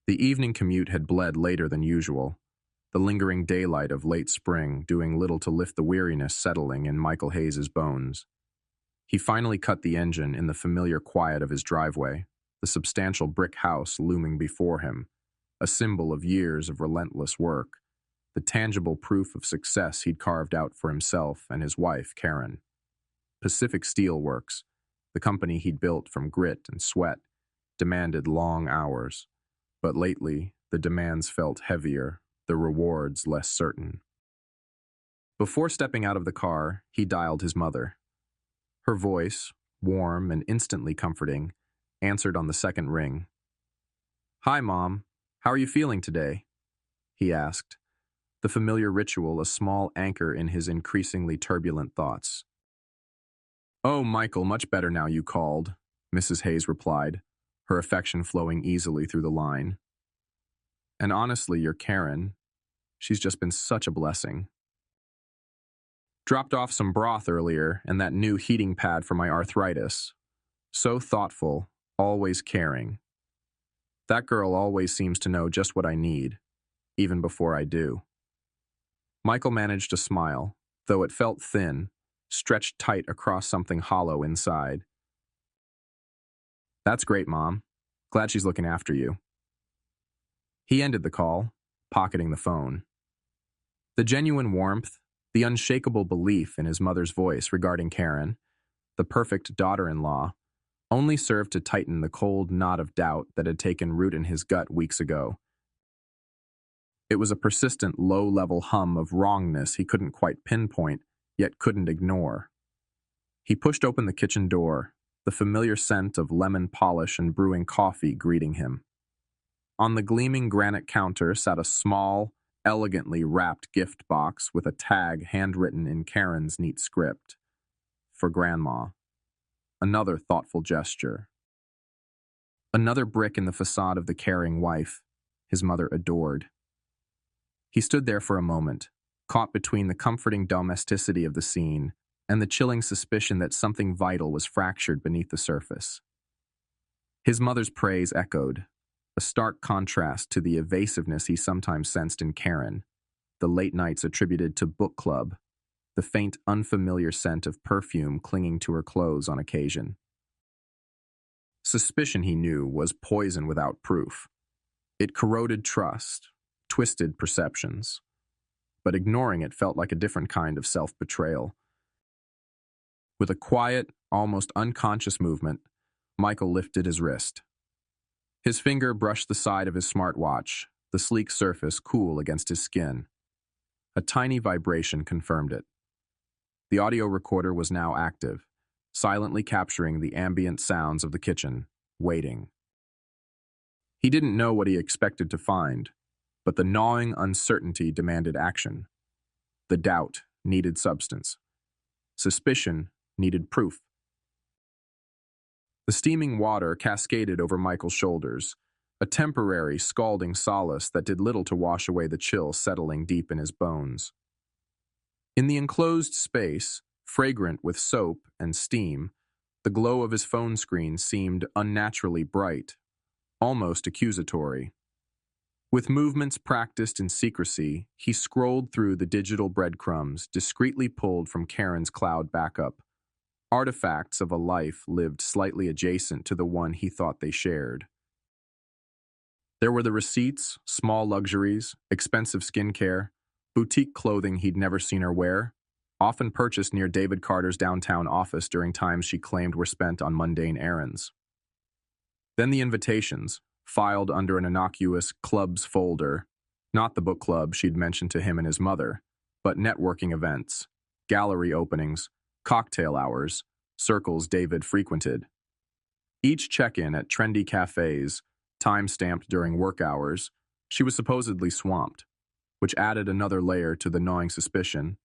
The evening commute had bled later than usual, the lingering daylight of late spring doing little to lift the weariness settling in Michael Hayes's bones. He finally cut the engine in the familiar quiet of his driveway, the substantial brick house looming before him, a symbol of years of relentless work, the tangible proof of success he'd carved out for himself and his wife, Karen. Pacific Steel Works, the company he'd built from grit and sweat, demanded long hours. But lately, the demands felt heavier, the rewards less certain. Before stepping out of the car, he dialed his mother. Her voice, warm and instantly comforting, answered on the second ring. "Hi, Mom. How are you feeling today?" he asked, the familiar ritual a small anchor in his increasingly turbulent thoughts. "Oh, Michael, much better now you called," Mrs. Hayes replied, her affection flowing easily through the line. "And honestly, your Karen, she's just been such a blessing. Dropped off some broth earlier and that new heating pad for my arthritis. So thoughtful, always caring. That girl always seems to know just what I need, even before I do." Michael managed to smile, though it felt thin, stretched tight across something hollow inside. "That's great, Mom. Glad she's looking after you." He ended the call, pocketing the phone. The genuine warmth, the unshakable belief in his mother's voice regarding Karen, the perfect daughter-in-law, only served to tighten the cold knot of doubt that had taken root in his gut weeks ago. It was a persistent low-level hum of wrongness he couldn't quite pinpoint, yet couldn't ignore. He pushed open the kitchen door, the familiar scent of lemon polish and brewing coffee greeting him. On the gleaming granite counter sat a small, elegantly wrapped gift box with a tag handwritten in Karen's neat script. For Grandma. Another thoughtful gesture. Another brick in the facade of the caring wife his mother adored. He stood there for a moment, caught between the comforting domesticity of the scene and the chilling suspicion that something vital was fractured beneath the surface. His mother's praise echoed, a stark contrast to the evasiveness he sometimes sensed in Karen, the late nights attributed to book club, the faint, unfamiliar scent of perfume clinging to her clothes on occasion. Suspicion, he knew, was poison without proof. It corroded trust, twisted perceptions. But ignoring it felt like a different kind of self-betrayal. With a quiet, almost unconscious movement, Michael lifted his wrist. His finger brushed the side of his smartwatch, the sleek surface cool against his skin. A tiny vibration confirmed it. The audio recorder was now active, silently capturing the ambient sounds of the kitchen, waiting. He didn't know what he expected to find, but the gnawing uncertainty demanded action. The doubt needed substance. Suspicion needed proof. The steaming water cascaded over Michael's shoulders, a temporary, scalding solace that did little to wash away the chill settling deep in his bones. In the enclosed space, fragrant with soap and steam, the glow of his phone screen seemed unnaturally bright, almost accusatory. With movements practiced in secrecy, he scrolled through the digital breadcrumbs discreetly pulled from Karen's cloud backup, artifacts of a life lived slightly adjacent to the one he thought they shared. There were the receipts, small luxuries, expensive skincare, boutique clothing he'd never seen her wear, often purchased near David Carter's downtown office during times she claimed were spent on mundane errands. Then the invitations, filed under an innocuous clubs folder, not the book club she'd mentioned to him and his mother, but networking events, gallery openings, cocktail hours, circles David frequented. Each check-in at trendy cafes, time-stamped during work hours, she was supposedly swamped, which added another layer to the gnawing suspicion.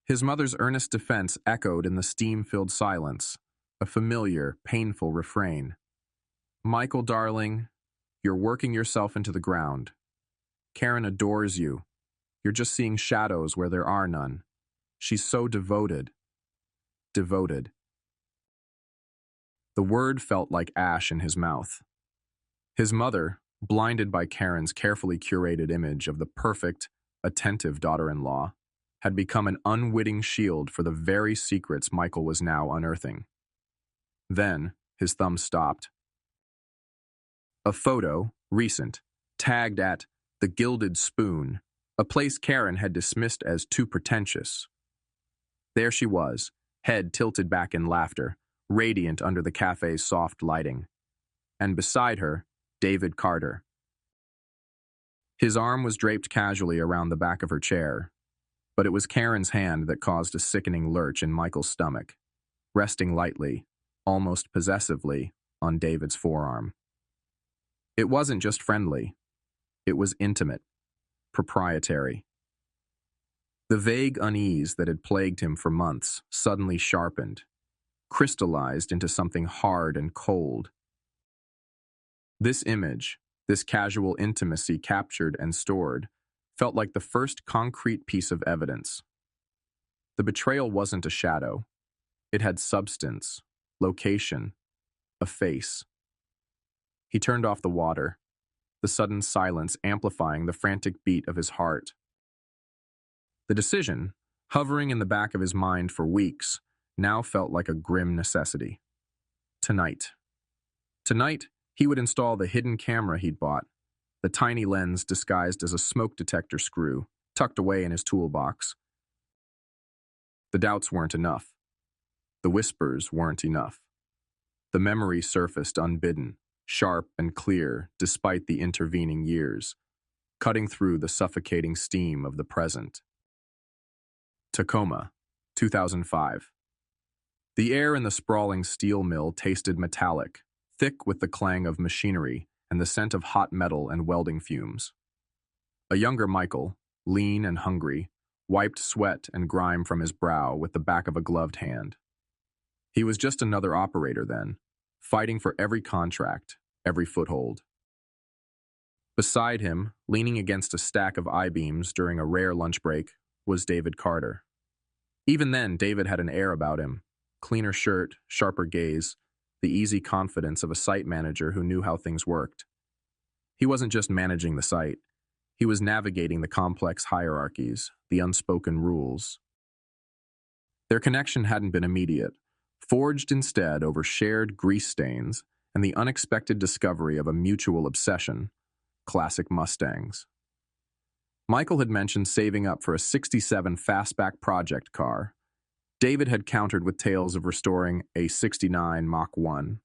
His mother's earnest defense echoed in the steam-filled silence, a familiar, painful refrain. "Michael, darling, you're working yourself into the ground. Karen adores you. You're just seeing shadows where there are none. She's so devoted." Devoted. The word felt like ash in his mouth. His mother, blinded by Karen's carefully curated image of the perfect, attentive daughter-in-law, had become an unwitting shield for the very secrets Michael was now unearthing. Then, his thumb stopped. A photo, recent, tagged at the Gilded Spoon, a place Karen had dismissed as too pretentious. There she was, head tilted back in laughter, radiant under the cafe's soft lighting. And beside her, David Carter. His arm was draped casually around the back of her chair, but it was Karen's hand that caused a sickening lurch in Michael's stomach, resting lightly, almost possessively, on David's forearm. It wasn't just friendly. It was intimate, proprietary. The vague unease that had plagued him for months suddenly sharpened, crystallized into something hard and cold. This image, this casual intimacy captured and stored, felt like the first concrete piece of evidence. The betrayal wasn't a shadow. It had substance, location, a face. He turned off the water, the sudden silence amplifying the frantic beat of his heart. The decision, hovering in the back of his mind for weeks, now felt like a grim necessity. Tonight. Tonight, he would install the hidden camera he'd bought, the tiny lens disguised as a smoke detector screw, tucked away in his toolbox. The doubts weren't enough. The whispers weren't enough. The memory surfaced unbidden, sharp and clear despite the intervening years, cutting through the suffocating steam of the present. Tacoma, 2005. The air in the sprawling steel mill tasted metallic, thick with the clang of machinery and the scent of hot metal and welding fumes. A younger Michael, lean and hungry, wiped sweat and grime from his brow with the back of a gloved hand. He was just another operator then, fighting for every contract, every foothold. Beside him, leaning against a stack of I-beams during a rare lunch break, was David Carter. Even then, David had an air about him, cleaner shirt, sharper gaze, the easy confidence of a site manager who knew how things worked. He wasn't just managing the site. He was navigating the complex hierarchies, the unspoken rules. Their connection hadn't been immediate, forged instead over shared grease stains and the unexpected discovery of a mutual obsession, classic Mustangs. Michael had mentioned saving up for a '67 fastback project car. David had countered with tales of restoring a '69 Mach 1.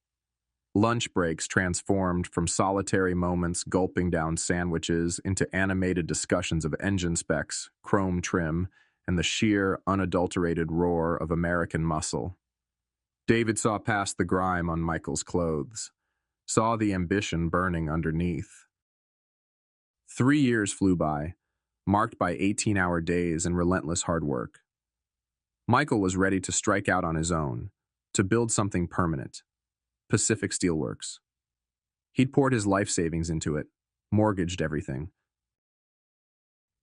Lunch breaks transformed from solitary moments gulping down sandwiches into animated discussions of engine specs, chrome trim, and the sheer, unadulterated roar of American muscle. David saw past the grime on Michael's clothes, saw the ambition burning underneath. 3 years flew by, marked by 18-hour days and relentless hard work. Michael was ready to strike out on his own, to build something permanent. Pacific Steelworks. He'd poured his life savings into it, mortgaged everything.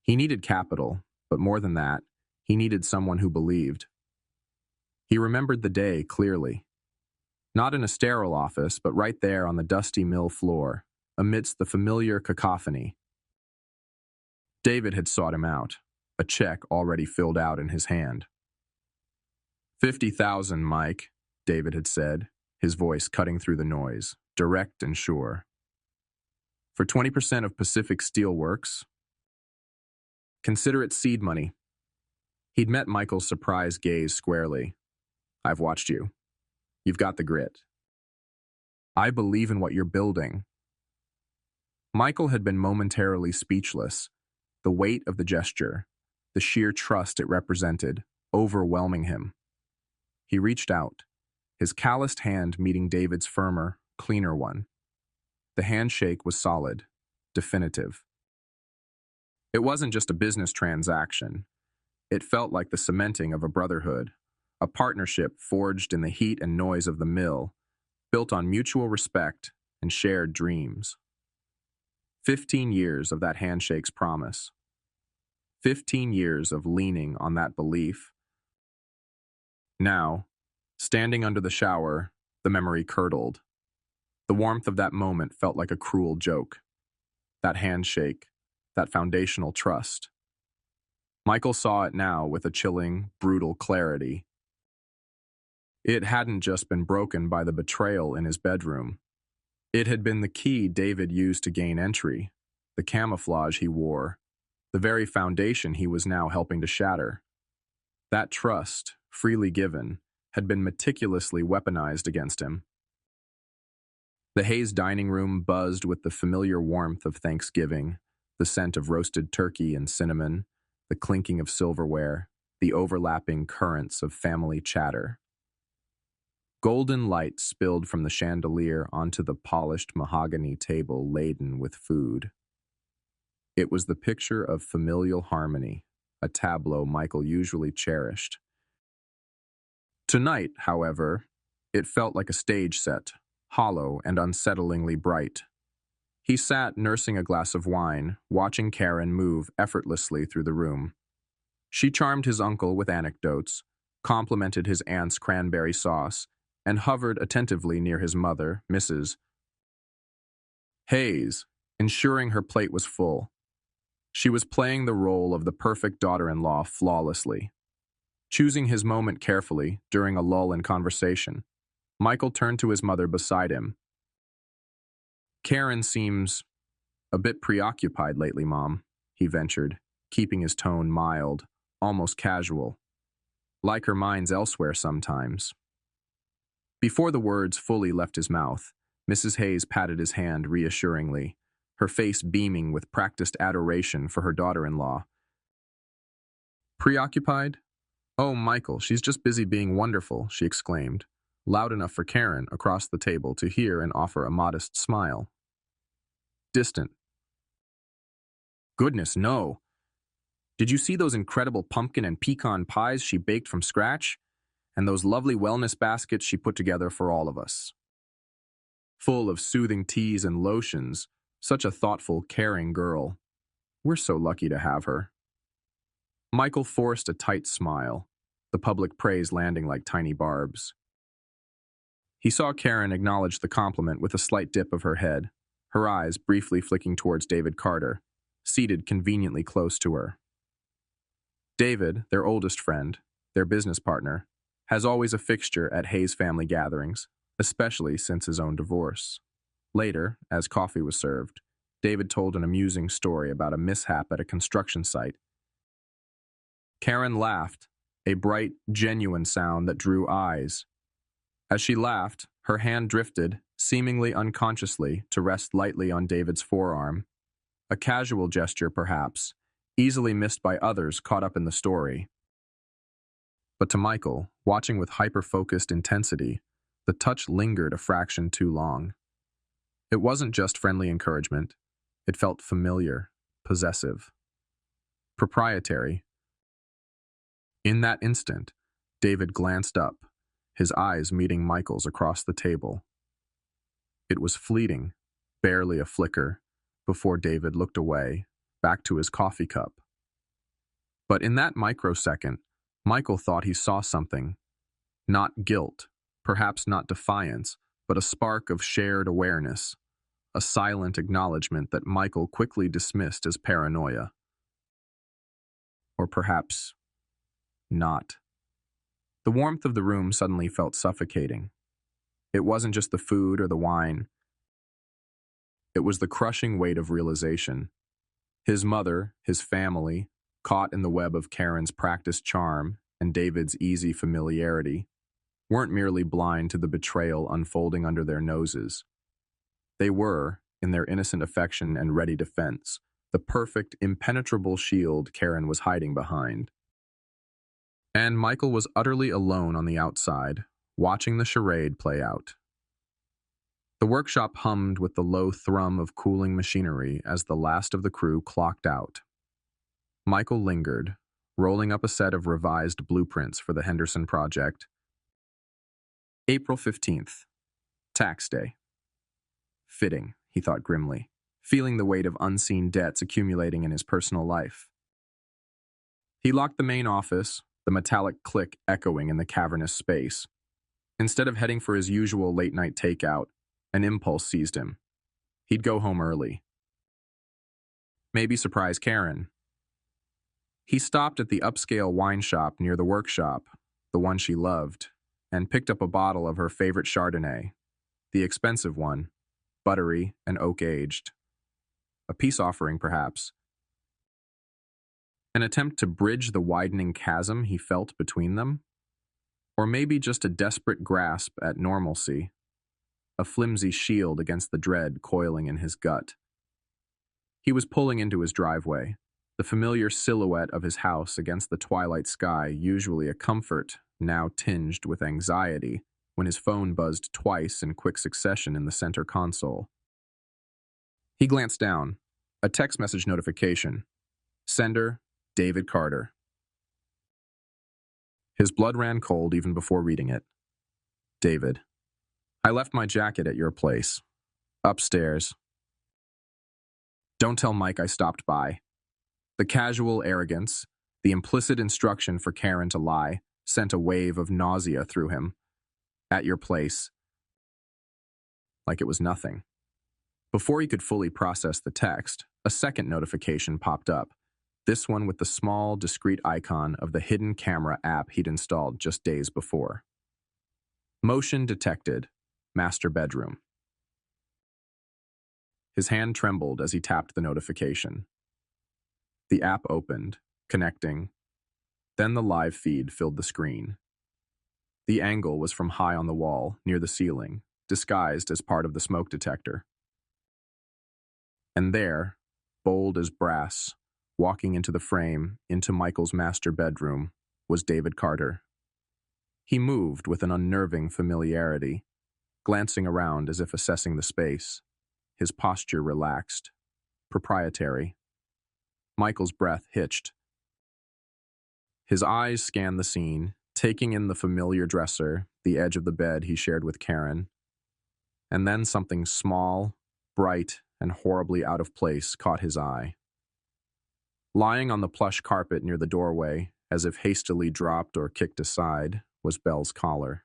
He needed capital, but more than that, he needed someone who believed. He remembered the day clearly. Not in a sterile office, but right there on the dusty mill floor, amidst the familiar cacophony. David had sought him out, a check already filled out in his hand. "50,000, Mike," David had said, his voice cutting through the noise, direct and sure. "For 20% of Pacific Steelworks, consider it seed money." He'd met Michael's surprised gaze squarely. "I've watched you. You've got the grit. I believe in what you're building." Michael had been momentarily speechless, the weight of the gesture, the sheer trust it represented, overwhelming him. He reached out, his calloused hand meeting David's firmer, cleaner one. The handshake was solid, definitive. It wasn't just a business transaction. It felt like the cementing of a brotherhood, a partnership forged in the heat and noise of the mill, built on mutual respect and shared dreams. 15 years of that handshake's promise. 15 years of leaning on that belief. Now, standing under the shower, the memory curdled. The warmth of that moment felt like a cruel joke. That handshake, that foundational trust. Michael saw it now with a chilling, brutal clarity. It hadn't just been broken by the betrayal in his bedroom. It had been the key David used to gain entry, the camouflage he wore, the very foundation he was now helping to shatter. That trust, freely given, had been meticulously weaponized against him. The Hayes dining room buzzed with the familiar warmth of Thanksgiving, the scent of roasted turkey and cinnamon, the clinking of silverware, the overlapping currents of family chatter. Golden light spilled from the chandelier onto the polished mahogany table laden with food. It was the picture of familial harmony, a tableau Michael usually cherished. Tonight, however, it felt like a stage set, hollow and unsettlingly bright. He sat nursing a glass of wine, watching Karen move effortlessly through the room. She charmed his uncle with anecdotes, complimented his aunt's cranberry sauce, and hovered attentively near his mother, Mrs. Hayes, ensuring her plate was full. She was playing the role of the perfect daughter-in-law flawlessly. Choosing his moment carefully during a lull in conversation, Michael turned to his mother beside him. "Karen seems a bit preoccupied lately, Mom," he ventured, keeping his tone mild, almost casual. "Like her mind's elsewhere sometimes." Before the words fully left his mouth, Mrs. Hayes patted his hand reassuringly, her face beaming with practiced adoration for her daughter-in-law. "Preoccupied? Oh, Michael, she's just busy being wonderful," she exclaimed, loud enough for Karen across the table to hear and offer a modest smile. Distant. "Goodness, no. Did you see those incredible pumpkin and pecan pies she baked from scratch? And those lovely wellness baskets she put together for all of us? Full of soothing teas and lotions, such a thoughtful, caring girl. We're so lucky to have her." Michael forced a tight smile, the public praise landing like tiny barbs. He saw Karen acknowledge the compliment with a slight dip of her head, her eyes briefly flicking towards David Carter, seated conveniently close to her. David, their oldest friend, their business partner, has always a fixture at Hayes family gatherings, especially since his own divorce. Later, as coffee was served, David told an amusing story about a mishap at a construction site. Karen laughed, a bright, genuine sound that drew eyes. As she laughed, her hand drifted, seemingly unconsciously, to rest lightly on David's forearm. A casual gesture, perhaps, easily missed by others caught up in the story. But to Michael, watching with hyper-focused intensity, the touch lingered a fraction too long. It wasn't just friendly encouragement. It felt familiar, possessive, proprietary. In that instant, David glanced up, his eyes meeting Michael's across the table. It was fleeting, barely a flicker, before David looked away, back to his coffee cup. But in that microsecond, Michael thought he saw something. Not guilt, perhaps not defiance, but a spark of shared awareness, a silent acknowledgement that Michael quickly dismissed as paranoia. Or perhaps not. The warmth of the room suddenly felt suffocating. It wasn't just the food or the wine. It was the crushing weight of realization. His mother, his family, caught in the web of Karen's practiced charm and David's easy familiarity, weren't merely blind to the betrayal unfolding under their noses. They were, in their innocent affection and ready defense, the perfect, impenetrable shield Karen was hiding behind. And Michael was utterly alone on the outside, watching the charade play out. The workshop hummed with the low thrum of cooling machinery as the last of the crew clocked out. Michael lingered, rolling up a set of revised blueprints for the Henderson project. April 15th, tax day. Fitting, he thought grimly, feeling the weight of unseen debts accumulating in his personal life. He locked the main office, the metallic click echoing in the cavernous space. Instead of heading for his usual late-night takeout, An impulse seized him. He'd go home early. Maybe surprise Karen. He stopped at the upscale wine shop near the workshop, the one she loved, and picked up a bottle of her favorite Chardonnay, the expensive one, buttery and oak-aged. A peace offering, perhaps. An attempt to bridge the widening chasm he felt between them? Or maybe just a desperate grasp at normalcy, a flimsy shield against the dread coiling in his gut. He was pulling into his driveway, the familiar silhouette of his house against the twilight sky, usually a comfort, now tinged with anxiety, when his phone buzzed twice in quick succession in the center console. He glanced down. A text message notification. Sender, David Carter. His blood ran cold even before reading it. David. I left my jacket at your place. Upstairs. Don't tell Mike I stopped by. The casual arrogance, the implicit instruction for Karen to lie, sent a wave of nausea through him. At your place. Like it was nothing. Before he could fully process the text, a second notification popped up, this one with the small, discreet icon of the hidden camera app he'd installed just days before. Motion detected. Master bedroom. His hand trembled as he tapped the notification. The app opened, connecting. Then the live feed filled the screen. The angle was from high on the wall, near the ceiling, disguised as part of the smoke detector. And there, bold as brass, walking into the frame, into Michael's master bedroom, was David Carter. He moved with an unnerving familiarity, glancing around as if assessing the space, his posture relaxed, proprietary. Michael's breath hitched. His eyes scanned the scene, taking in the familiar dresser, the edge of the bed he shared with Karen. And then something small, bright, and horribly out of place caught his eye. Lying on the plush carpet near the doorway, as if hastily dropped or kicked aside, was Belle's collar.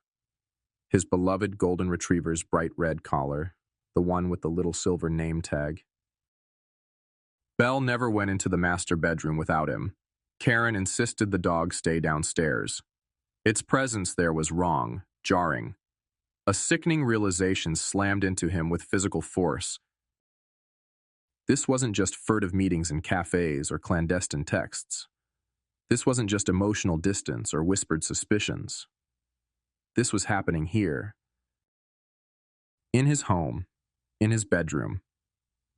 His beloved golden retriever's bright red collar, the one with the little silver name tag. Belle never went into the master bedroom without him. Karen insisted the dog stay downstairs. Its presence there was wrong, jarring. A sickening realization slammed into him with physical force. This wasn't just furtive meetings in cafes or clandestine texts. This wasn't just emotional distance or whispered suspicions. This was happening here. In his home, in his bedroom,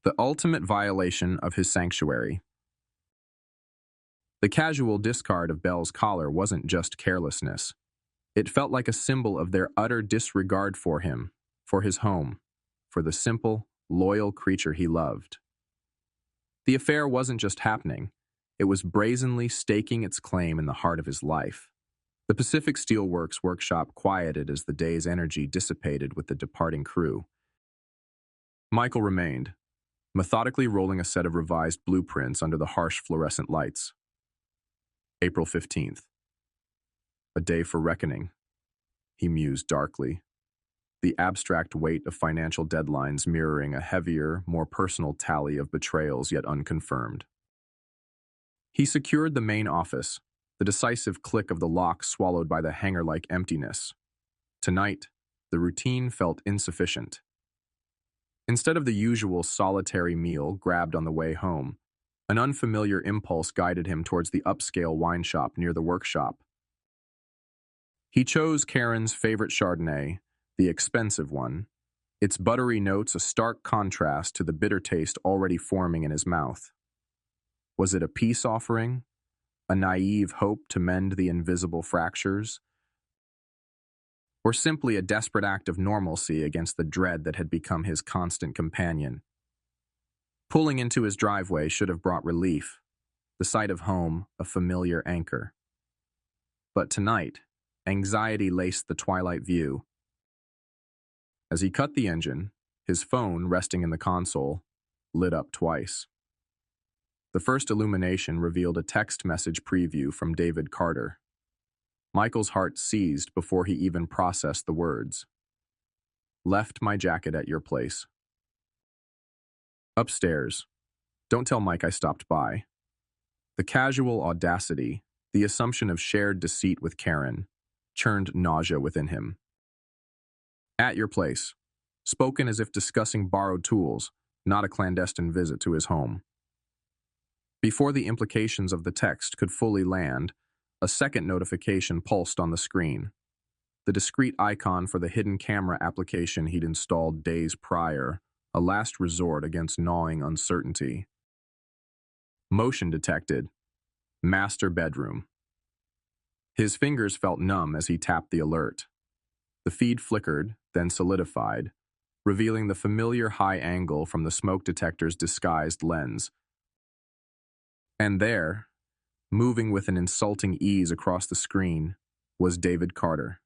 the ultimate violation of his sanctuary. The casual discard of Belle's collar wasn't just carelessness. It felt like a symbol of their utter disregard for him, for his home, for the simple, loyal creature he loved. The affair wasn't just happening. It was brazenly staking its claim in the heart of his life. The Pacific Steelworks workshop quieted as the day's energy dissipated with the departing crew. Michael remained, methodically rolling a set of revised blueprints under the harsh fluorescent lights. April 15th. A day for reckoning, he mused darkly, the abstract weight of financial deadlines mirroring a heavier, more personal tally of betrayals yet unconfirmed. He secured the main office, the decisive click of the lock swallowed by the hangar-like emptiness. Tonight, the routine felt insufficient. Instead of the usual solitary meal grabbed on the way home, an unfamiliar impulse guided him towards the upscale wine shop near the workshop. He chose Karen's favorite Chardonnay, the expensive one, its buttery notes a stark contrast to the bitter taste already forming in his mouth. Was it a peace offering? A naive hope to mend the invisible fractures? Or simply a desperate act of normalcy against the dread that had become his constant companion? Pulling into his driveway should have brought relief, the sight of home a familiar anchor. But tonight, anxiety laced the twilight view. As he cut the engine, his phone, resting in the console, lit up twice. The first illumination revealed a text message preview from David Carter. Michael's heart seized before he even processed the words. Left my jacket at your place. Upstairs. Don't tell Mike I stopped by. The casual audacity, the assumption of shared deceit with Karen, churned nausea within him. At your place. Spoken as if discussing borrowed tools, not a clandestine visit to his home. Before the implications of the text could fully land, a second notification pulsed on the screen. The discrete icon for the hidden camera application he'd installed days prior, a last resort against gnawing uncertainty. Motion detected. Master bedroom. His fingers felt numb as he tapped the alert. The feed flickered, then solidified, revealing the familiar high angle from the smoke detector's disguised lens. And there, moving with an insulting ease across the screen, was David Carter.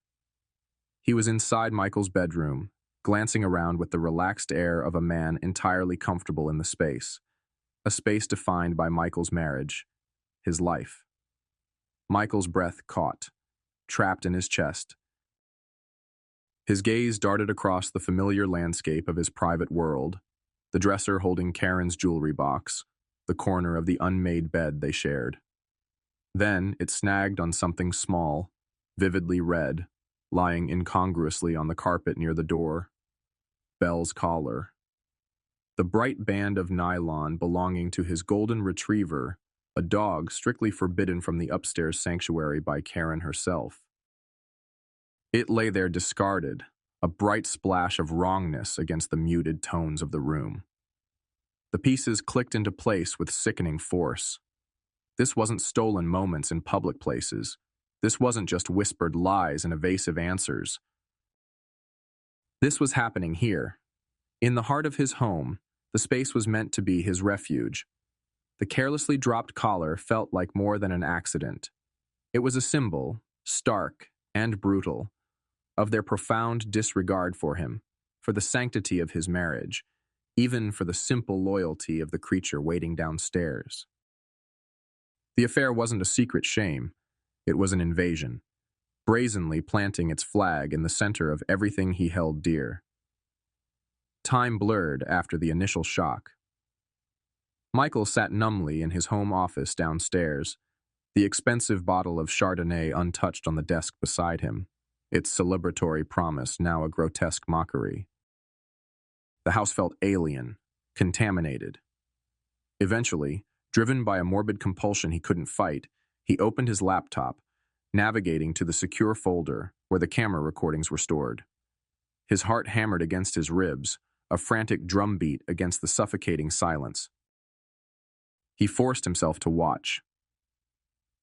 He was inside Michael's bedroom, glancing around with the relaxed air of a man entirely comfortable in the space, a space defined by Michael's marriage, his life. Michael's breath caught, trapped in his chest. His gaze darted across the familiar landscape of his private world, the dresser holding Karen's jewelry box, the corner of the unmade bed they shared. Then it snagged on something small, vividly red, lying incongruously on the carpet near the door. Belle's collar. The bright band of nylon belonging to his golden retriever, a dog strictly forbidden from the upstairs sanctuary by Karen herself. It lay there discarded, a bright splash of wrongness against the muted tones of the room. The pieces clicked into place with sickening force. This wasn't stolen moments in public places. This wasn't just whispered lies and evasive answers. This was happening here. In the heart of his home, the space was meant to be his refuge. The carelessly dropped collar felt like more than an accident. It was a symbol, stark and brutal, of their profound disregard for him, for the sanctity of his marriage, even for the simple loyalty of the creature waiting downstairs. The affair wasn't a secret shame. It was an invasion, brazenly planting its flag in the center of everything he held dear. Time blurred after the initial shock. Michael sat numbly in his home office downstairs, the expensive bottle of Chardonnay untouched on the desk beside him, its celebratory promise now a grotesque mockery. The house felt alien, contaminated. Eventually, driven by a morbid compulsion he couldn't fight, he opened his laptop, navigating to the secure folder where the camera recordings were stored. His heart hammered against his ribs, a frantic drumbeat against the suffocating silence. He forced himself to watch.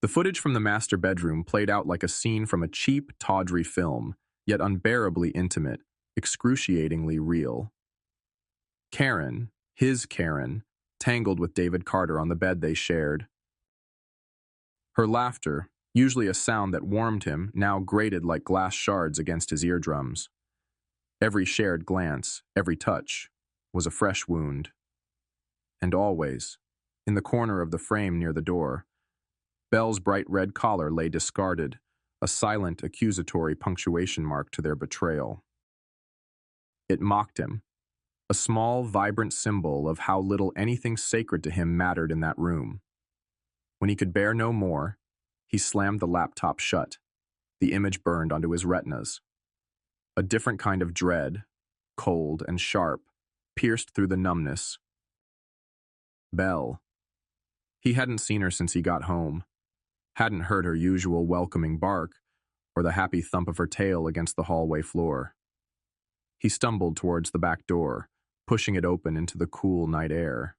The footage from the master bedroom played out like a scene from a cheap, tawdry film, yet unbearably intimate, excruciatingly real. Karen, his Karen, tangled with David Carter on the bed they shared. Her laughter, usually a sound that warmed him, now grated like glass shards against his eardrums. Every shared glance, every touch, was a fresh wound. And always, in the corner of the frame near the door, Belle's bright red collar lay discarded, a silent, accusatory punctuation mark to their betrayal. It mocked him, a small, vibrant symbol of how little anything sacred to him mattered in that room. When he could bear no more, he slammed the laptop shut. The image burned onto his retinas. A different kind of dread, cold and sharp, pierced through the numbness. Belle. He hadn't seen her since he got home, hadn't heard her usual welcoming bark or the happy thump of her tail against the hallway floor. He stumbled towards the back door, pushing it open into the cool night air.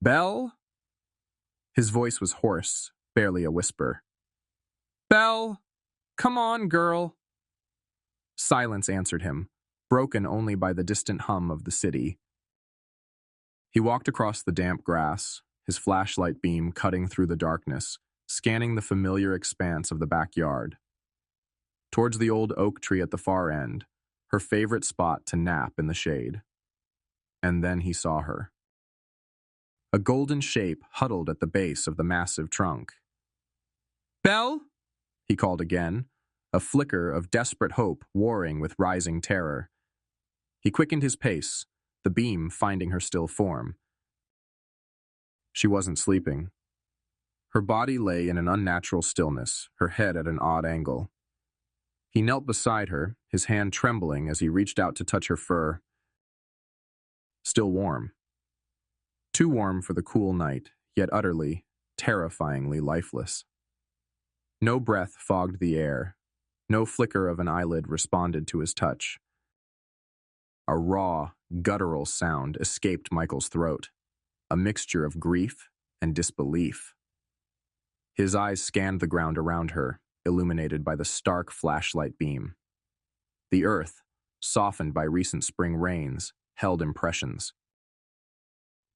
"Belle?" His voice was hoarse, barely a whisper. "Belle, come on, girl." Silence answered him, broken only by the distant hum of the city. He walked across the damp grass, his flashlight beam cutting through the darkness, scanning the familiar expanse of the backyard. Towards the old oak tree at the far end, her favorite spot to nap in the shade. And then he saw her. A golden shape huddled at the base of the massive trunk. "Belle?" he called again, a flicker of desperate hope warring with rising terror. He quickened his pace, the beam finding her still form. She wasn't sleeping. Her body lay in an unnatural stillness, her head at an odd angle. He knelt beside her, his hand trembling as he reached out to touch her fur. Still warm. Too warm for the cool night, yet utterly, terrifyingly lifeless. No breath fogged the air. No flicker of an eyelid responded to his touch. A raw, guttural sound escaped Michael's throat, a mixture of grief and disbelief. His eyes scanned the ground around her, illuminated by the stark flashlight beam. The earth, softened by recent spring rains, held impressions.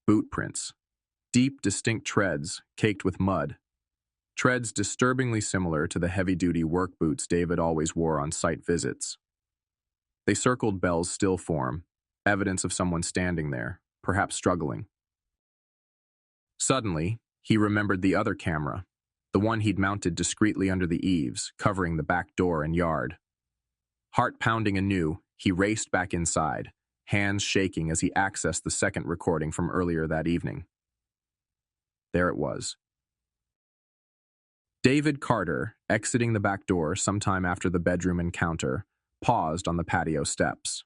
Boot prints. Deep, distinct treads, caked with mud. Treads disturbingly similar to the heavy-duty work boots David always wore on site visits. They circled Belle's still form, evidence of someone standing there, perhaps struggling. Suddenly, he remembered the other camera, the one he'd mounted discreetly under the eaves, covering the back door and yard. Heart pounding anew, he raced back inside, hands shaking as he accessed the second recording from earlier that evening. There it was. David Carter, exiting the back door sometime after the bedroom encounter, paused on the patio steps.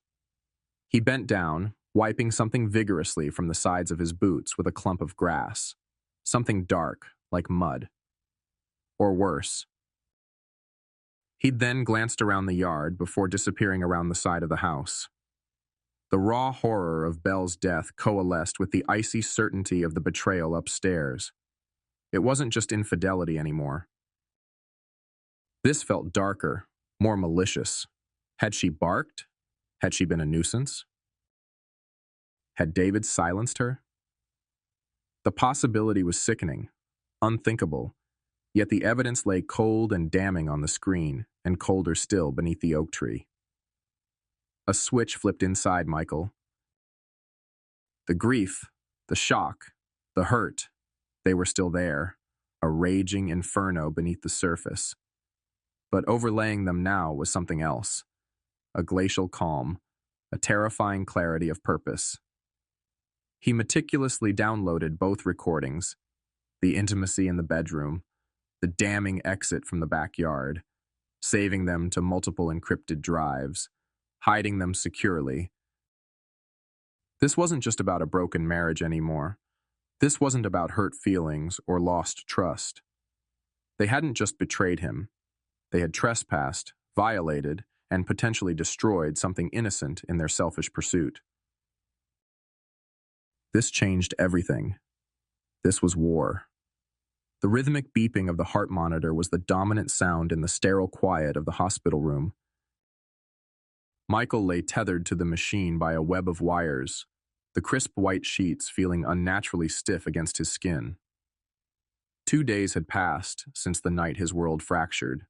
He bent down, wiping something vigorously from the sides of his boots with a clump of grass, something dark, like mud. Or worse. He'd then glanced around the yard before disappearing around the side of the house. The raw horror of Belle's death coalesced with the icy certainty of the betrayal upstairs. It wasn't just infidelity anymore. This felt darker, more malicious. Had she barked? Had she been a nuisance? Had David silenced her? The possibility was sickening, unthinkable, yet the evidence lay cold and damning on the screen, and colder still beneath the oak tree. A switch flipped inside Michael. The grief, the shock, the hurt, they were still there, a raging inferno beneath the surface. But overlaying them now was something else, a glacial calm, a terrifying clarity of purpose. He meticulously downloaded both recordings, the intimacy in the bedroom, the damning exit from the backyard, saving them to multiple encrypted drives, hiding them securely. This wasn't just about a broken marriage anymore. This wasn't about hurt feelings or lost trust. They hadn't just betrayed him. They had trespassed, violated, and potentially destroyed something innocent in their selfish pursuit. This changed everything. This was war. The rhythmic beeping of the heart monitor was the dominant sound in the sterile quiet of the hospital room. Michael lay tethered to the machine by a web of wires, the crisp white sheets feeling unnaturally stiff against his skin. 2 days had passed since the night his world fractured.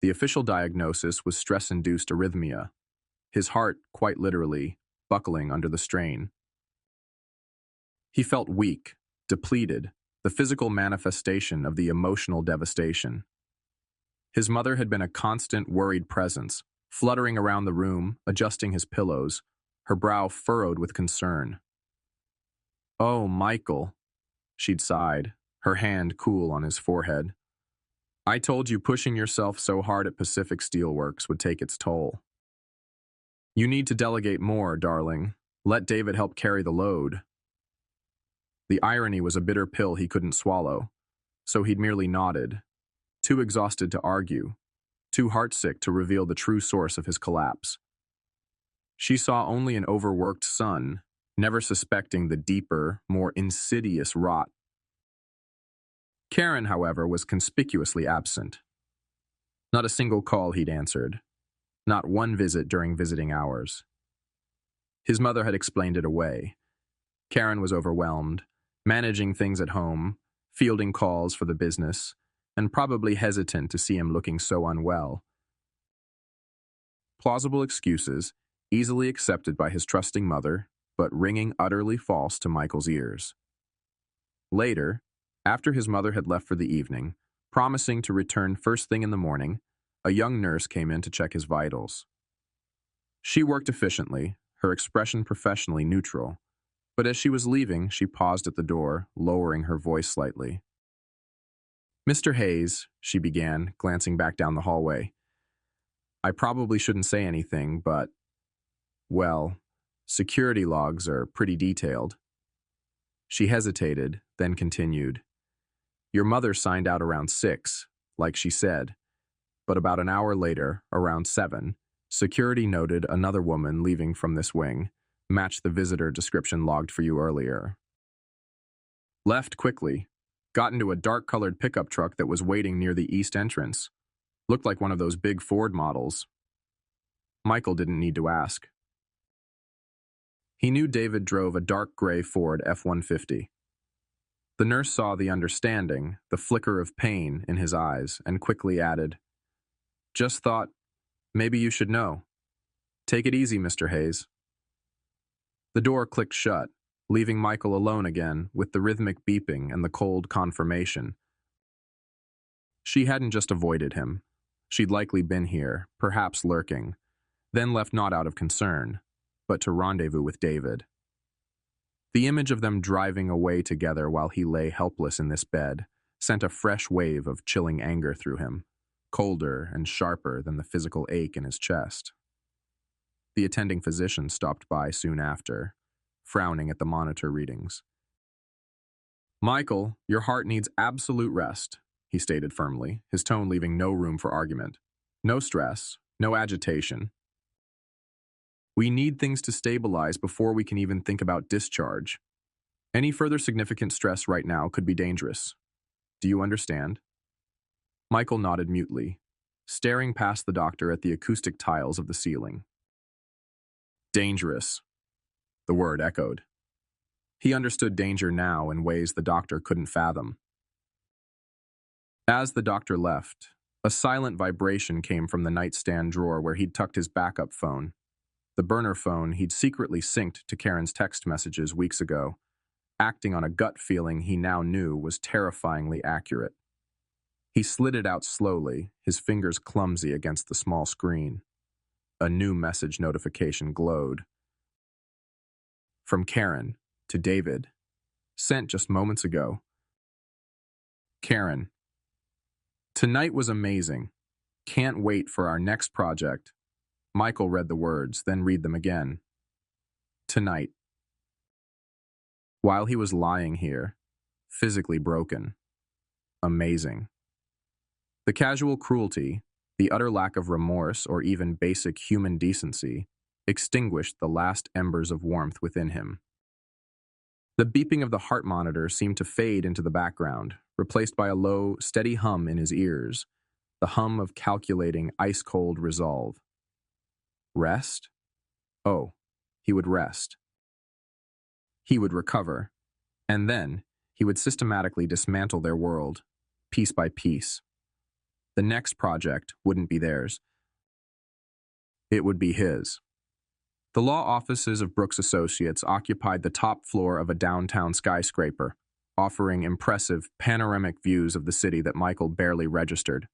The official diagnosis was stress-induced arrhythmia, his heart, quite literally, buckling under the strain. He felt weak, depleted, the physical manifestation of the emotional devastation. His mother had been a constant, worried presence, fluttering around the room, adjusting his pillows, her brow furrowed with concern. "Oh, Michael," she'd sighed, her hand cool on his forehead. "I told you pushing yourself so hard at Pacific Steelworks would take its toll. You need to delegate more, darling. Let David help carry the load." The irony was a bitter pill he couldn't swallow, so he'd merely nodded, too exhausted to argue, too heartsick to reveal the true source of his collapse. She saw only an overworked son, never suspecting the deeper, more insidious rot. Karen, however, was conspicuously absent. Not a single call he'd answered, not one visit during visiting hours. His mother had explained it away. Karen was overwhelmed, managing things at home, fielding calls for the business, and probably hesitant to see him looking so unwell. Plausible excuses, easily accepted by his trusting mother, but ringing utterly false to Michael's ears. Later, after his mother had left for the evening, promising to return first thing in the morning, a young nurse came in to check his vitals. She worked efficiently, her expression professionally neutral, but as she was leaving, she paused at the door, lowering her voice slightly. "Mr. Hayes," she began, glancing back down the hallway. "I probably shouldn't say anything, but, well, security logs are pretty detailed." She hesitated, then continued. "Your mother signed out around 6, like she said, but about an hour later, around 7, security noted another woman leaving from this wing, matched the visitor description logged for you earlier. Left quickly, got into a dark-colored pickup truck that was waiting near the east entrance. Looked like one of those big Ford models." Michael didn't need to ask. He knew David drove a dark gray Ford F-150. The nurse saw the understanding, the flicker of pain in his eyes, and quickly added, "Just thought, maybe you should know. Take it easy, Mr. Hayes." The door clicked shut, leaving Michael alone again with the rhythmic beeping and the cold confirmation. She hadn't just avoided him. She'd likely been here, perhaps lurking, then left not out of concern, but to rendezvous with David. The image of them driving away together while he lay helpless in this bed sent a fresh wave of chilling anger through him, colder and sharper than the physical ache in his chest. The attending physician stopped by soon after, frowning at the monitor readings. "Michael, your heart needs absolute rest," he stated firmly, his tone leaving no room for argument. "No stress, no agitation. We need things to stabilize before we can even think about discharge. Any further significant stress right now could be dangerous. Do you understand?" Michael nodded mutely, staring past the doctor at the acoustic tiles of the ceiling. "Dangerous," the word echoed. He understood danger now in ways the doctor couldn't fathom. As the doctor left, a silent vibration came from the nightstand drawer where he'd tucked his backup phone, the burner phone he'd secretly synced to Karen's text messages weeks ago, acting on a gut feeling he now knew was terrifyingly accurate. He slid it out slowly, his fingers clumsy against the small screen. A new message notification glowed. From Karen to David, sent just moments ago. "Karen, tonight was amazing. Can't wait for our next project." Michael read the words, then read them again. "Tonight." While he was lying here, physically broken. Amazing. The casual cruelty, the utter lack of remorse or even basic human decency, extinguished the last embers of warmth within him. The beeping of the heart monitor seemed to fade into the background, replaced by a low, steady hum in his ears, the hum of calculating, ice-cold resolve. Rest? Oh, he would rest. He would recover, and then he would systematically dismantle their world, piece by piece. The next project wouldn't be theirs. It would be his. The law offices of Brooks Associates occupied the top floor of a downtown skyscraper, offering impressive, panoramic views of the city that Michael barely registered.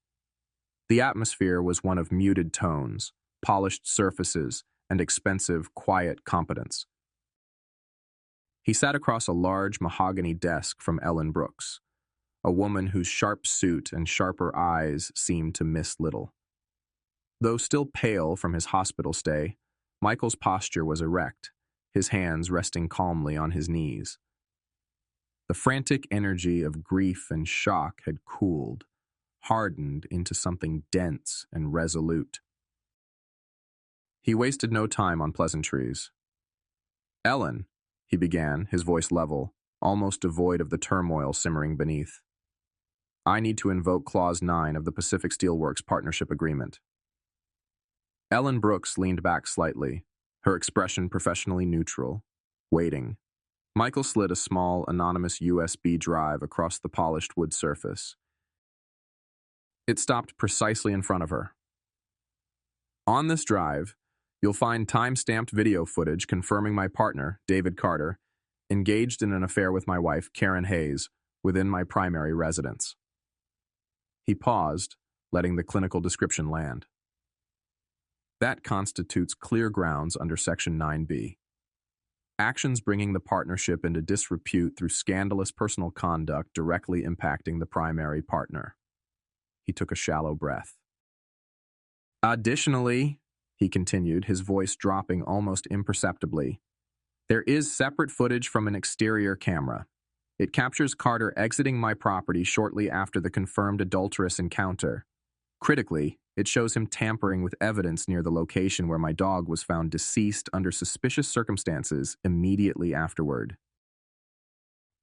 The atmosphere was one of muted tones, polished surfaces, and expensive, quiet competence. He sat across a large mahogany desk from Ellen Brooks, a woman whose sharp suit and sharper eyes seemed to miss little. Though still pale from his hospital stay, Michael's posture was erect, his hands resting calmly on his knees. The frantic energy of grief and shock had cooled, hardened into something dense and resolute. He wasted no time on pleasantries. "Ellen," he began, his voice level, almost devoid of the turmoil simmering beneath. "I need to invoke Clause 9 of the Pacific Steelworks Partnership Agreement." Ellen Brooks leaned back slightly, her expression professionally neutral, waiting. Michael slid a small, anonymous USB drive across the polished wood surface. It stopped precisely in front of her. "On this drive, you'll find time-stamped video footage confirming my partner, David Carter, engaged in an affair with my wife, Karen Hayes, within my primary residence." He paused, letting the clinical description land. That constitutes clear grounds under Section 9B. Actions bringing the partnership into disrepute through scandalous personal conduct directly impacting the primary partner. He took a shallow breath. Additionally, he continued, his voice dropping almost imperceptibly, there is separate footage from an exterior camera. It captures Carter exiting my property shortly after the confirmed adulterous encounter. Critically, it shows him tampering with evidence near the location where my dog was found deceased under suspicious circumstances immediately afterward.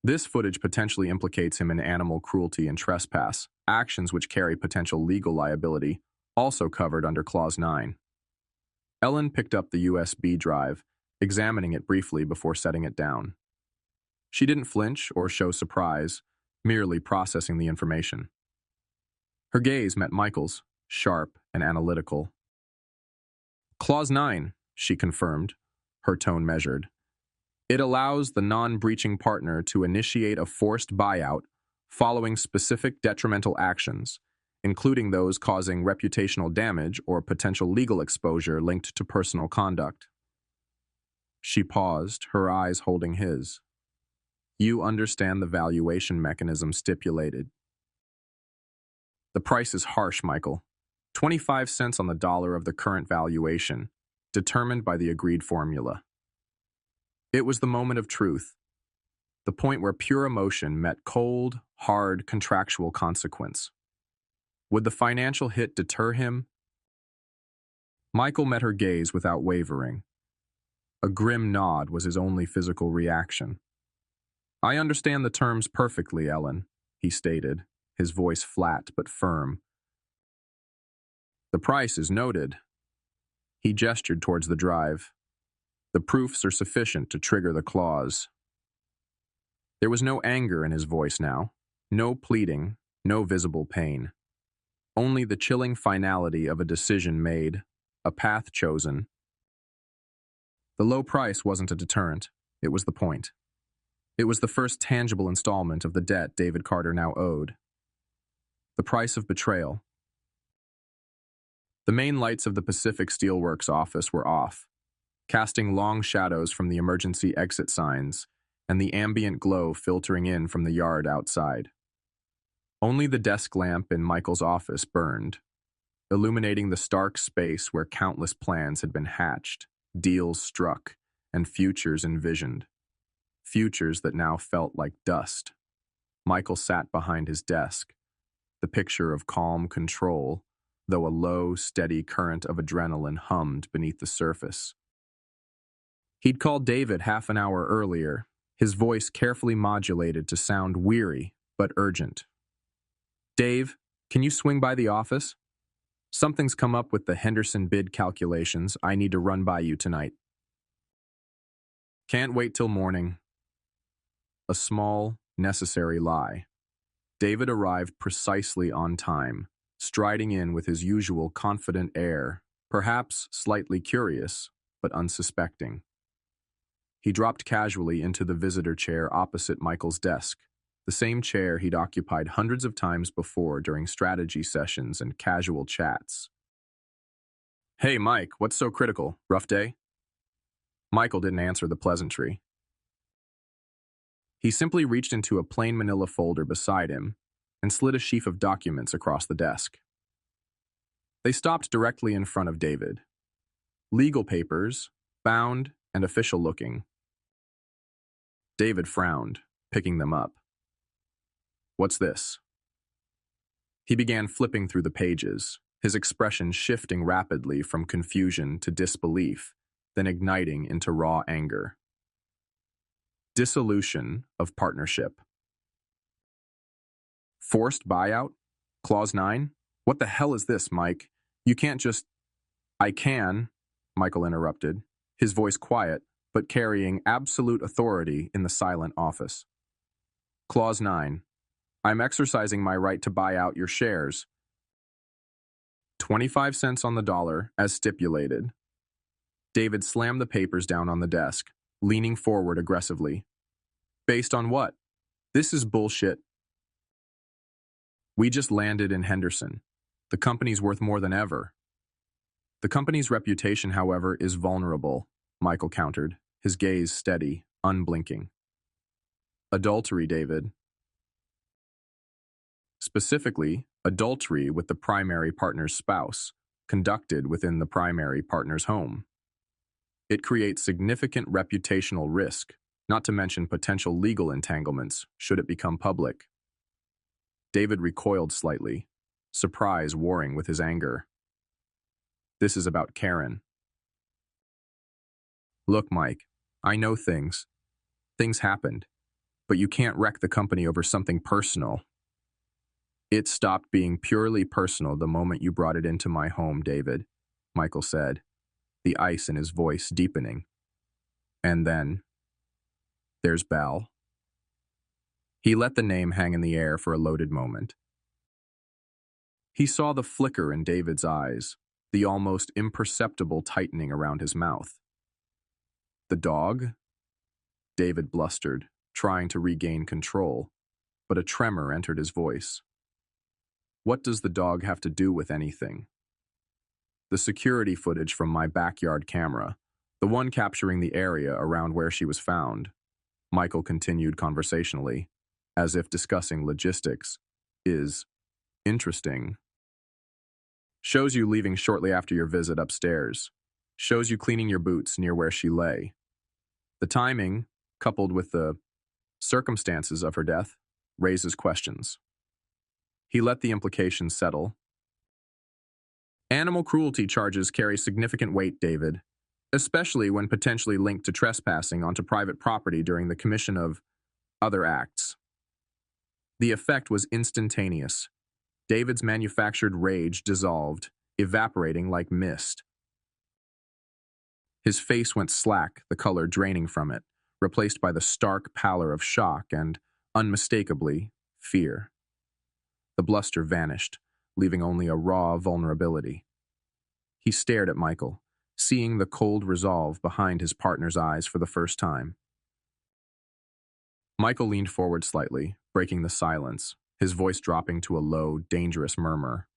This footage potentially implicates him in animal cruelty and trespass, actions which carry potential legal liability, also covered under Clause 9. Ellen picked up the USB drive, examining it briefly before setting it down. She didn't flinch or show surprise, merely processing the information. Her gaze met Michael's, sharp and analytical. Clause 9, she confirmed, her tone measured. It allows the non-breaching partner to initiate a forced buyout following specific detrimental actions, including those causing reputational damage or potential legal exposure linked to personal conduct. She paused, her eyes holding his. You understand the valuation mechanism stipulated. The price is harsh, Michael. 25 cents on the dollar of the current valuation, determined by the agreed formula. It was the moment of truth, the point where pure emotion met cold, hard, contractual consequence. Would the financial hit deter him? Michael met her gaze without wavering. A grim nod was his only physical reaction. I understand the terms perfectly, Ellen, he stated, his voice flat but firm. The price is noted. He gestured towards the drive. The proofs are sufficient to trigger the clause. There was no anger in his voice now, no pleading, no visible pain. Only the chilling finality of a decision made, a path chosen. The low price wasn't a deterrent, it was the point. It was the first tangible installment of the debt David Carter now owed. The price of betrayal. The main lights of the Pacific Steelworks office were off, casting long shadows from the emergency exit signs and the ambient glow filtering in from the yard outside. Only the desk lamp in Michael's office burned, illuminating the stark space where countless plans had been hatched, deals struck, and futures envisioned. Futures that now felt like dust. Michael sat behind his desk, the picture of calm control, though a low, steady current of adrenaline hummed beneath the surface. He'd called David half an hour earlier, his voice carefully modulated to sound weary but urgent. Dave, can you swing by the office? Something's come up with the Henderson bid calculations I need to run by you tonight. Can't wait till morning. A small, necessary lie. David arrived precisely on time, striding in with his usual confident air, perhaps slightly curious, but unsuspecting. He dropped casually into the visitor chair opposite Michael's desk, the same chair he'd occupied hundreds of times before during strategy sessions and casual chats. Hey, Mike, what's so critical? Rough day? Michael didn't answer the pleasantry. He simply reached into a plain manila folder beside him and slid a sheaf of documents across the desk. They stopped directly in front of David. Legal papers, bound and official-looking. David frowned, picking them up. What's this? He began flipping through the pages, his expression shifting rapidly from confusion to disbelief, then igniting into raw anger. Dissolution of partnership. Forced buyout? Clause 9? What the hell is this, Mike? You can't just... I can, Michael interrupted, his voice quiet, but carrying absolute authority in the silent office. Clause 9. I'm exercising my right to buy out your shares. 25 cents on the dollar, as stipulated. David slammed the papers down on the desk, leaning forward aggressively. Based on what? This is bullshit. We just landed in Henderson. The company's worth more than ever. The company's reputation, however, is vulnerable, Michael countered, his gaze steady, unblinking. Adultery, David. Specifically, adultery with the primary partner's spouse, conducted within the primary partner's home. It creates significant reputational risk, not to mention potential legal entanglements should it become public. David recoiled slightly, surprise warring with his anger. This is about Karen. Look, Mike, I know things. Things happened, but you can't wreck the company over something personal. It stopped being purely personal the moment you brought it into my home, David, Michael said, the ice in his voice deepening. And then, there's Belle. He let the name hang in the air for a loaded moment. He saw the flicker in David's eyes, the almost imperceptible tightening around his mouth. The dog? David blustered, trying to regain control, but a tremor entered his voice. What does the dog have to do with anything? The security footage from my backyard camera, the one capturing the area around where she was found, Michael continued conversationally, as if discussing logistics, is interesting. Shows you leaving shortly after your visit upstairs. Shows you cleaning your boots near where she lay. The timing, coupled with the circumstances of her death, raises questions. He let the implications settle. Animal cruelty charges carry significant weight, David, especially when potentially linked to trespassing onto private property during the commission of other acts. The effect was instantaneous. David's manufactured rage dissolved, evaporating like mist. His face went slack, the color draining from it, replaced by the stark pallor of shock and, unmistakably, fear. The bluster vanished, leaving only a raw vulnerability. He stared at Michael, seeing the cold resolve behind his partner's eyes for the first time. Michael leaned forward slightly, breaking the silence, his voice dropping to a low, dangerous murmur.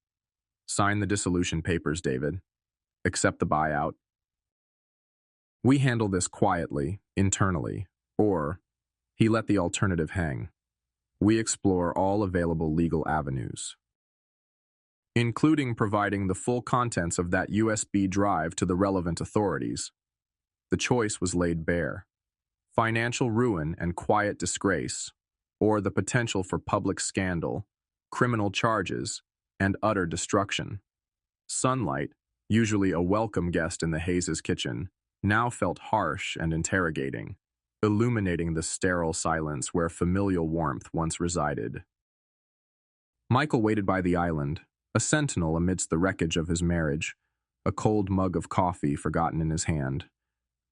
Sign the dissolution papers, David. Accept the buyout. We handle this quietly, internally, or he let the alternative hang. We explore all available legal avenues, including providing the full contents of that USB drive to the relevant authorities. The choice was laid bare. Financial ruin and quiet disgrace, or the potential for public scandal, criminal charges, and utter destruction. Sunlight, usually a welcome guest in the Hayes' kitchen, now felt harsh and interrogating, illuminating the sterile silence where familial warmth once resided. Michael waited by the island, a sentinel amidst the wreckage of his marriage, a cold mug of coffee forgotten in his hand.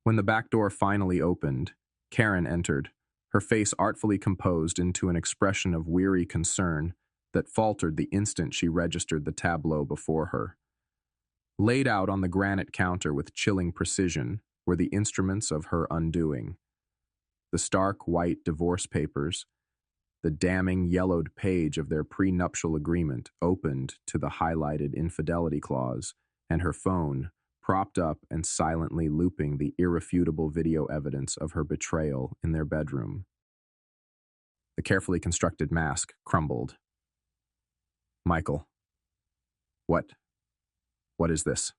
When the back door finally opened, Karen entered, her face artfully composed into an expression of weary concern that faltered the instant she registered the tableau before her. Laid out on the granite counter with chilling precision were the instruments of her undoing. The stark white divorce papers, the damning yellowed page of their prenuptial agreement opened to the highlighted infidelity clause, and her phone, propped up and silently looping the irrefutable video evidence of her betrayal in their bedroom. The carefully constructed mask crumbled. Michael. What is this?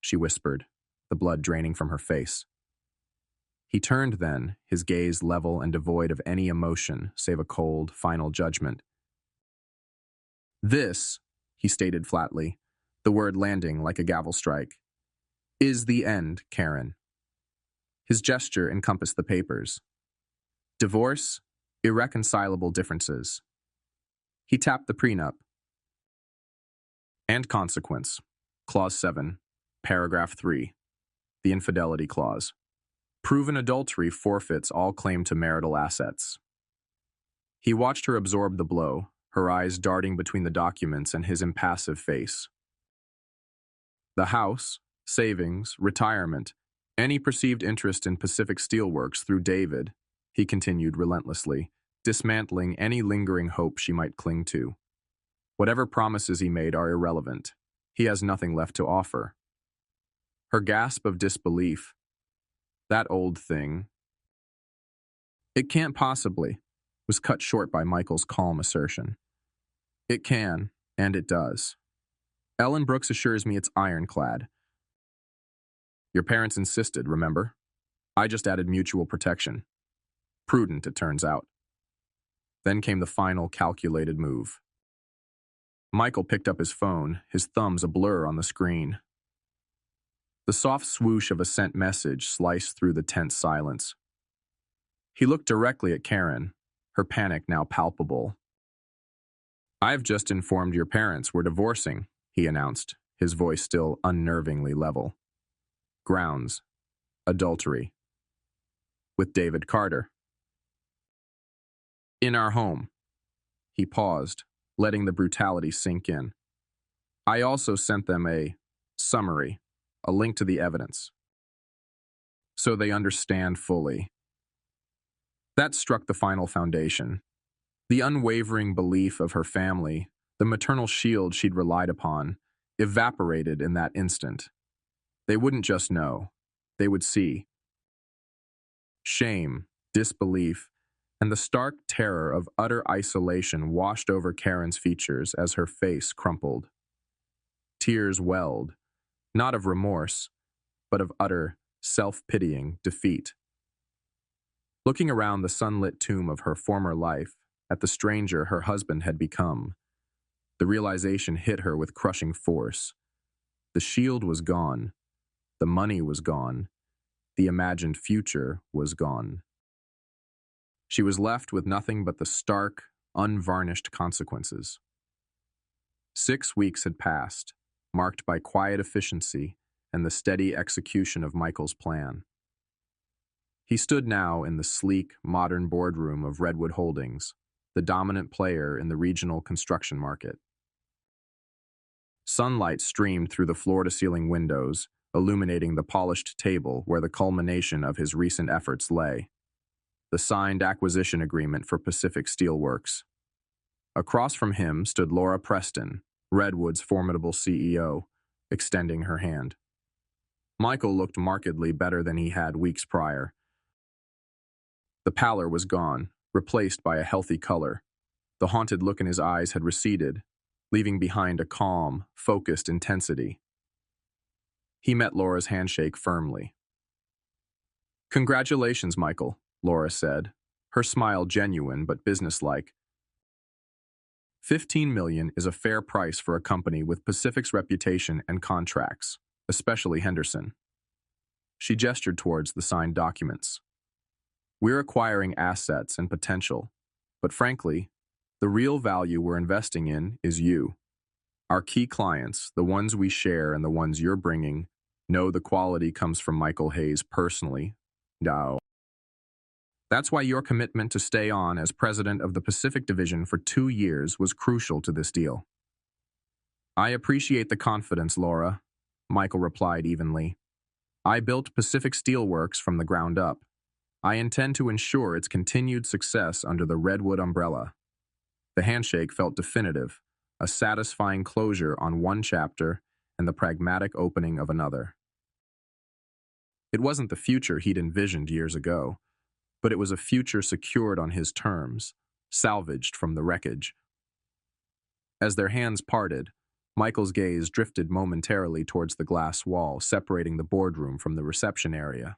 She whispered, the blood draining from her face. He turned then, his gaze level and devoid of any emotion save a cold, final judgment. This, he stated flatly, the word landing like a gavel strike, is the end, Karen. His gesture encompassed the papers. Divorce, irreconcilable differences. He tapped the prenup. And consequence. Clause 7, paragraph 3, the infidelity clause. Proven adultery forfeits all claim to marital assets. He watched her absorb the blow, her eyes darting between the documents and his impassive face. The house, savings, retirement, any perceived interest in Pacific Steelworks through David, he continued relentlessly, dismantling any lingering hope she might cling to. Whatever promises he made are irrelevant. He has nothing left to offer. Her gasp of disbelief. That old thing. It can't possibly, was cut short by Michael's calm assertion. It can, and it does. Ellen Brooks assures me it's ironclad. Your parents insisted, remember? I just added mutual protection. Prudent, it turns out. Then came the final calculated move. Michael picked up his phone, his thumbs a blur on the screen. The soft swoosh of a sent message sliced through the tense silence. He looked directly at Karen, her panic now palpable. I've just informed your parents we're divorcing, he announced, his voice still unnervingly level. Grounds. Adultery. With David Carter. In our home. He paused, letting the brutality sink in. I also sent them a summary, a link to the evidence. So they understand fully. That struck the final foundation. The unwavering belief of her family, the maternal shield she'd relied upon, evaporated in that instant. They wouldn't just know. They would see. Shame, disbelief, and the stark terror of utter isolation washed over Karen's features as her face crumpled. Tears welled, not of remorse, but of utter, self-pitying defeat. Looking around the sunlit tomb of her former life, at the stranger her husband had become, the realization hit her with crushing force. The shield was gone. The money was gone. The imagined future was gone. She was left with nothing but the stark, unvarnished consequences. 6 weeks had passed, marked by quiet efficiency and the steady execution of Michael's plan. He stood now in the sleek, modern boardroom of Redwood Holdings, the dominant player in the regional construction market. Sunlight streamed through the floor-to-ceiling windows, illuminating the polished table where the culmination of his recent efforts lay. The signed acquisition agreement for Pacific Steelworks. Across from him stood Laura Preston, Redwood's formidable CEO, extending her hand. Michael looked markedly better than he had weeks prior. The pallor was gone, replaced by a healthy color. The haunted look in his eyes had receded, leaving behind a calm, focused intensity. He met Laura's handshake firmly. Congratulations, Michael, Laura said, her smile genuine but businesslike. $15 million is a fair price for a company with Pacific's reputation and contracts, especially Henderson. She gestured towards the signed documents. We're acquiring assets and potential, but frankly, the real value we're investing in is you. Our key clients, the ones we share and the ones you're bringing, know the quality comes from Michael Hayes personally. No. That's why your commitment to stay on as president of the Pacific Division for 2 years was crucial to this deal. I appreciate the confidence, Laura, Michael replied evenly. I built Pacific Steelworks from the ground up. I intend to ensure its continued success under the Redwood umbrella. The handshake felt definitive, a satisfying closure on one chapter and the pragmatic opening of another. It wasn't the future he'd envisioned years ago, but it was a future secured on his terms, salvaged from the wreckage. As their hands parted, Michael's gaze drifted momentarily towards the glass wall separating the boardroom from the reception area.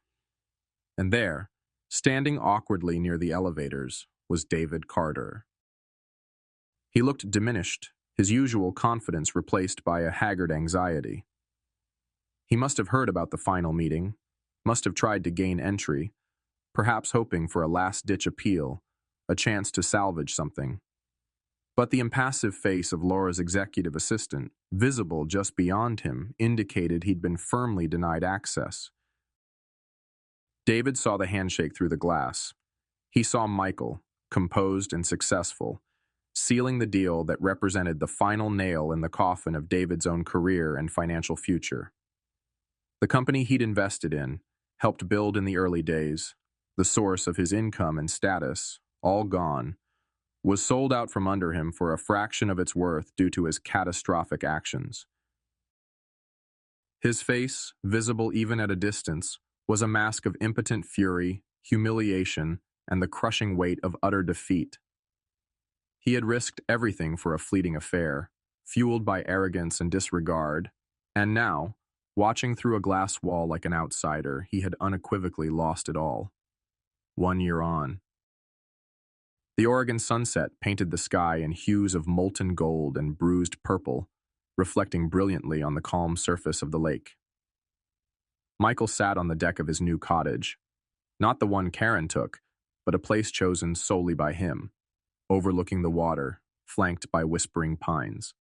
And there, standing awkwardly near the elevators, was David Carter. He looked diminished, his usual confidence replaced by a haggard anxiety. He must have heard about the final meeting, must have tried to gain entry, perhaps hoping for a last-ditch appeal, a chance to salvage something. But the impassive face of Laura's executive assistant, visible just beyond him, indicated he'd been firmly denied access. David saw the handshake through the glass. He saw Michael, composed and successful, sealing the deal that represented the final nail in the coffin of David's own career and financial future. The company he'd invested in, helped build in the early days, the source of his income and status, all gone, was sold out from under him for a fraction of its worth due to his catastrophic actions. His face, visible even at a distance, was a mask of impotent fury, humiliation, and the crushing weight of utter defeat. He had risked everything for a fleeting affair, fueled by arrogance and disregard, and now, watching through a glass wall like an outsider, he had unequivocally lost it all. 1 year on. The Oregon sunset painted the sky in hues of molten gold and bruised purple, reflecting brilliantly on the calm surface of the lake. Michael sat on the deck of his new cottage, not the one Karen took, but a place chosen solely by him, overlooking the water, flanked by whispering pines.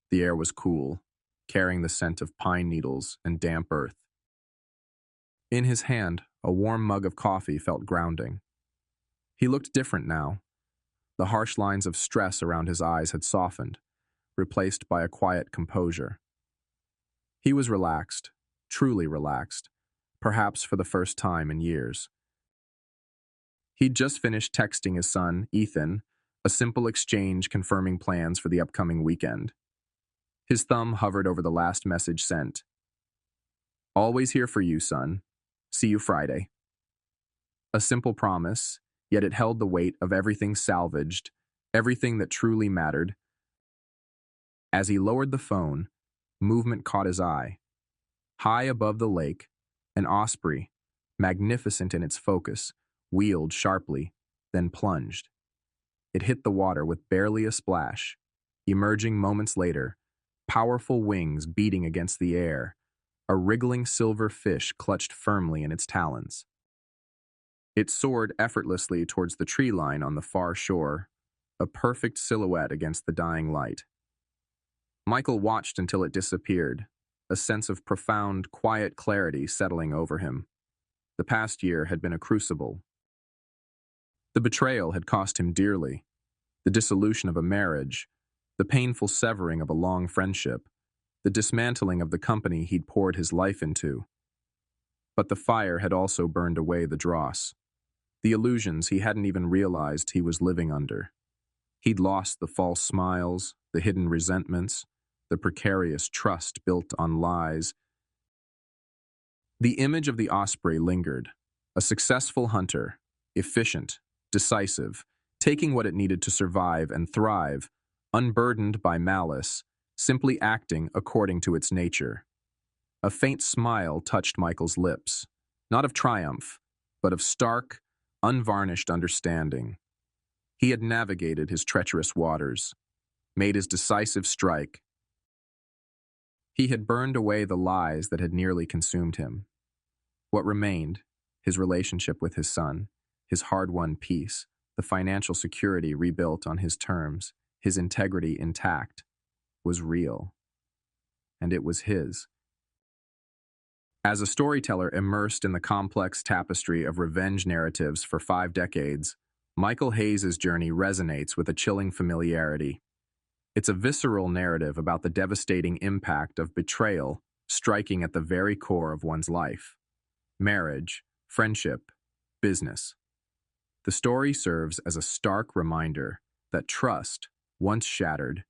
The air was cool, carrying the scent of pine needles and damp earth. In his hand, a warm mug of coffee felt grounding. He looked different now. The harsh lines of stress around his eyes had softened, replaced by a quiet composure. He was relaxed, truly relaxed, perhaps for the first time in years. He'd just finished texting his son, Ethan, a simple exchange confirming plans for the upcoming weekend. His thumb hovered over the last message sent. "Always here for you, son. See you Friday." A simple promise, yet it held the weight of everything salvaged, everything that truly mattered. As he lowered the phone, movement caught his eye. High above the lake, an osprey, magnificent in its focus, wheeled sharply, then plunged. It hit the water with barely a splash, emerging moments later, powerful wings beating against the air, a wriggling silver fish clutched firmly in its talons. It soared effortlessly towards the tree line on the far shore, a perfect silhouette against the dying light. Michael watched until it disappeared, a sense of profound, quiet clarity settling over him. The past year had been a crucible. The betrayal had cost him dearly, the dissolution of a marriage, the painful severing of a long friendship, the dismantling of the company he'd poured his life into. But the fire had also burned away the dross, the illusions he hadn't even realized he was living under. He'd lost the false smiles, the hidden resentments, the precarious trust built on lies. The image of the osprey lingered, a successful hunter, efficient, decisive, taking what it needed to survive and thrive, unburdened by malice, simply acting according to its nature. A faint smile touched Michael's lips, not of triumph, but of stark, unvarnished understanding. He had navigated his treacherous waters, made his decisive strike. He had burned away the lies that had nearly consumed him. What remained, his relationship with his son, his hard-won peace, the financial security rebuilt on his terms, his integrity intact, was real. And it was his. As a storyteller immersed in the complex tapestry of revenge narratives for 5 decades, Michael Hayes' journey resonates with a chilling familiarity. It's a visceral narrative about the devastating impact of betrayal striking at the very core of one's life. Marriage, friendship, business. The story serves as a stark reminder that trust, once shattered,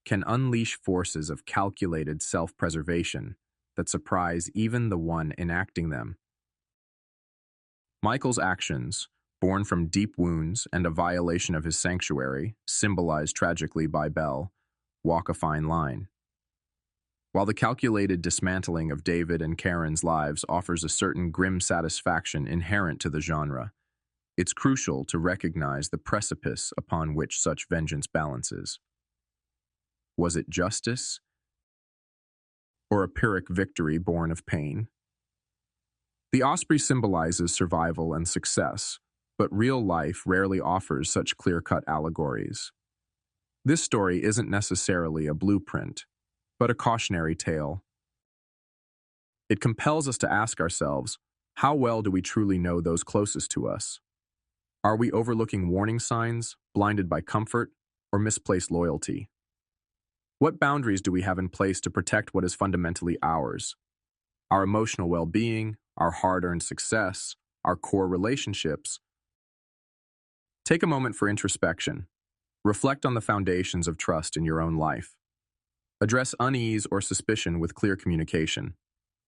can unleash forces of calculated self-preservation that surprise even the one enacting them. Michael's actions, born from deep wounds and a violation of his sanctuary, symbolized tragically by Belle, walk a fine line. While the calculated dismantling of David and Karen's lives offers a certain grim satisfaction inherent to the genre, it's crucial to recognize the precipice upon which such vengeance balances. Was it justice, or a Pyrrhic victory born of pain? The osprey symbolizes survival and success, but real life rarely offers such clear-cut allegories. This story isn't necessarily a blueprint, but a cautionary tale. It compels us to ask ourselves, how well do we truly know those closest to us? Are we overlooking warning signs, blinded by comfort, or misplaced loyalty? What boundaries do we have in place to protect what is fundamentally ours? Our emotional well-being, our hard-earned success, our core relationships, Take a moment for introspection. Reflect on the foundations of trust in your own life. Address unease or suspicion with clear communication.